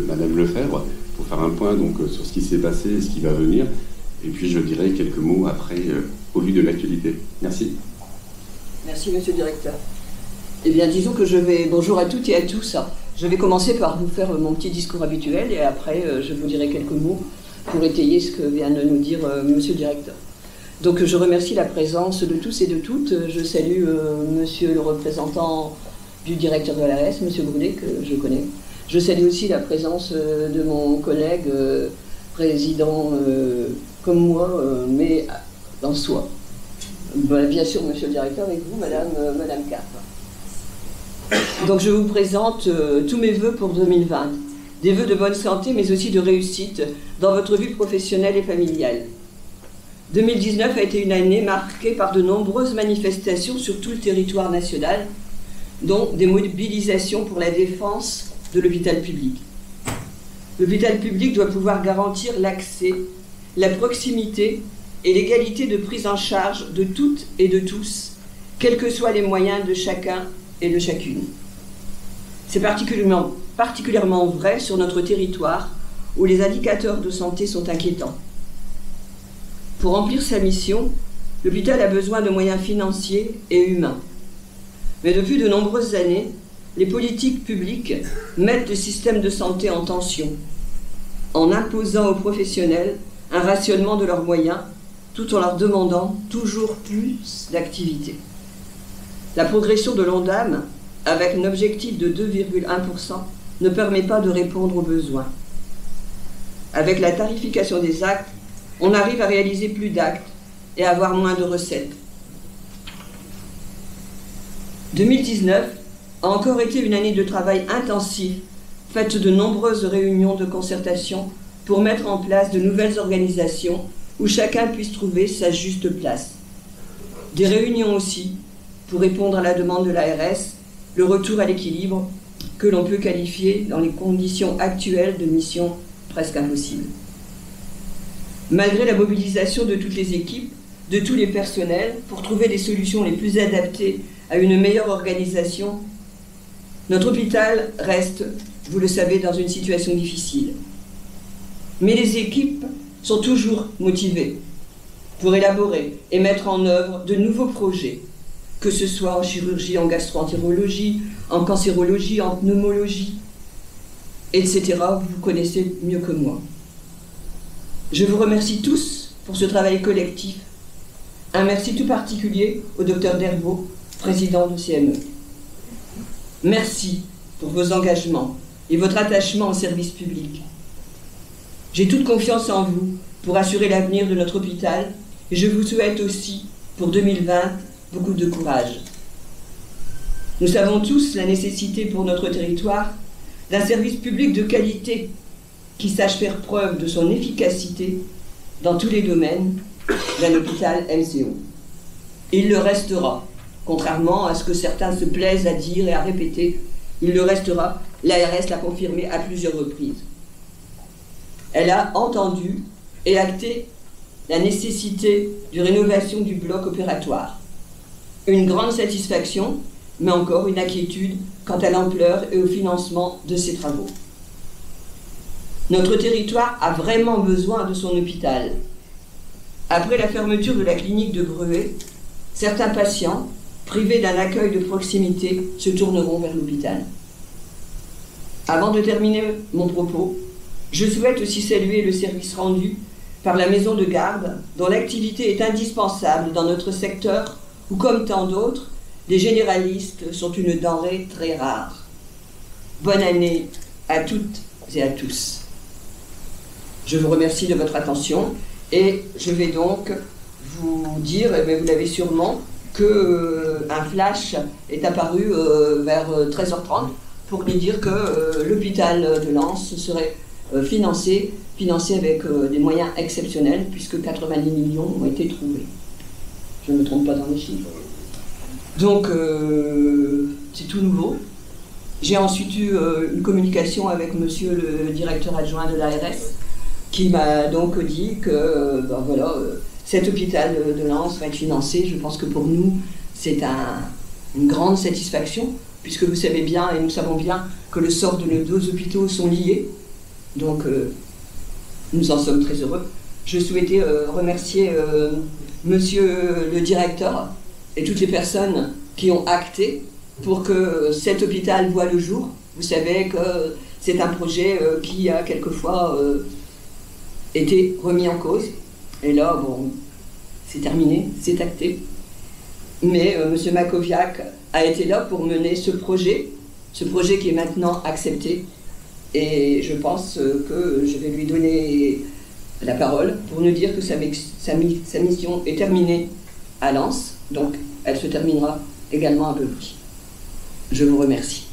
Madame Lefebvre pour faire un point donc, sur ce qui s'est passé et ce qui va venir. Et puis je dirai quelques mots après au vu de l'actualité. Merci. Merci, monsieur le directeur. Eh bien, disons que je vais... Bonjour à toutes et à tous. Je vais commencer par vous faire mon petit discours habituel et après, je vous dirai quelques mots pour étayer ce que vient de nous dire monsieur le directeur. Donc, je remercie la présence de tous et de toutes. Je salue monsieur le représentant du directeur de l'ARS, monsieur Brunet, que je connais. Je salue aussi la présence de mon collègue président comme moi, mais dans soi. Bien sûr, monsieur le directeur, et vous, madame Carp. Donc je vous présente tous mes vœux pour 2020. Des vœux de bonne santé, mais aussi de réussite dans votre vie professionnelle et familiale. 2019 a été une année marquée par de nombreuses manifestations sur tout le territoire national, dont des mobilisations pour la défense de l'hôpital public. L'hôpital public doit pouvoir garantir l'accès, la proximité et l'égalité de prise en charge de toutes et de tous, quels que soient les moyens de chacun et de chacune. C'est particulièrement vrai sur notre territoire où les indicateurs de santé sont inquiétants. Pour remplir sa mission, l'hôpital a besoin de moyens financiers et humains. Mais depuis de nombreuses années, les politiques publiques mettent le système de santé en tension, en imposant aux professionnels un rationnement de leurs moyens, tout en leur demandant toujours plus d'activité. La progression de l'ONDAM, avec un objectif de 2,1%, ne permet pas de répondre aux besoins. Avec la tarification des actes, on arrive à réaliser plus d'actes et à avoir moins de recettes. 2019 a encore été une année de travail intensif, faite de nombreuses réunions de concertation pour mettre en place de nouvelles organisations où chacun puisse trouver sa juste place. Des réunions aussi pour répondre à la demande de l'ARS, le retour à l'équilibre que l'on peut qualifier dans les conditions actuelles de mission presque impossible. Malgré la mobilisation de toutes les équipes, de tous les personnels, pour trouver les solutions les plus adaptées à une meilleure organisation, notre hôpital reste, vous le savez, dans une situation difficile. Mais les équipes sont toujours motivées pour élaborer et mettre en œuvre de nouveaux projets, que ce soit en chirurgie, en gastro-entérologie, en cancérologie, en pneumologie, etc. Vous connaissez mieux que moi. Je vous remercie tous pour ce travail collectif. Un merci tout particulier au docteur Dervaux, président du CME. Merci pour vos engagements et votre attachement au service public. J'ai toute confiance en vous pour assurer l'avenir de notre hôpital et je vous souhaite aussi, pour 2020, beaucoup de courage. Nous savons tous la nécessité pour notre territoire d'un service public de qualité qui sache faire preuve de son efficacité dans tous les domaines d'un hôpital MCO. Il le restera, contrairement à ce que certains se plaisent à dire et à répéter, il le restera, l'ARS l'a confirmé à plusieurs reprises. Elle a entendu et acté la nécessité de rénovation du bloc opératoire. Une grande satisfaction, mais encore une inquiétude quant à l'ampleur et au financement de ces travaux. Notre territoire a vraiment besoin de son hôpital. Après la fermeture de la clinique de Breuer, certains patients, privés d'un accueil de proximité, se tourneront vers l'hôpital. Avant de terminer mon propos, je souhaite aussi saluer le service rendu par la maison de garde, dont l'activité est indispensable dans notre secteur, où, comme tant d'autres, les généralistes sont une denrée très rare. Bonne année à toutes et à tous. Je vous remercie de votre attention et je vais donc vous dire, mais vous l'avez sûrement, qu'un flash est apparu vers 13h30 pour nous dire que l'hôpital de Lens serait financé avec des moyens exceptionnels puisque 90 millions ont été trouvés. Je ne me trompe pas dans les chiffres. Donc, c'est tout nouveau. J'ai ensuite eu une communication avec monsieur le directeur adjoint de l'ARS qui m'a donc dit que voilà, cet hôpital de Lens va être financé. Je pense que pour nous, c'est une grande satisfaction puisque vous savez bien et nous savons bien que le sort de nos deux hôpitaux sont liés Donc, nous en sommes très heureux. Je souhaitais remercier monsieur le directeur et toutes les personnes qui ont acté pour que cet hôpital voie le jour. Vous savez que c'est un projet qui a quelquefois été remis en cause. Et là, bon, c'est terminé, c'est acté. Mais M. Mackowiak a été là pour mener ce projet qui est maintenant accepté. Et je pense que je vais lui donner la parole pour nous dire que sa mission est terminée à Lens. Donc, elle se terminera également à Beuvry. Je vous remercie.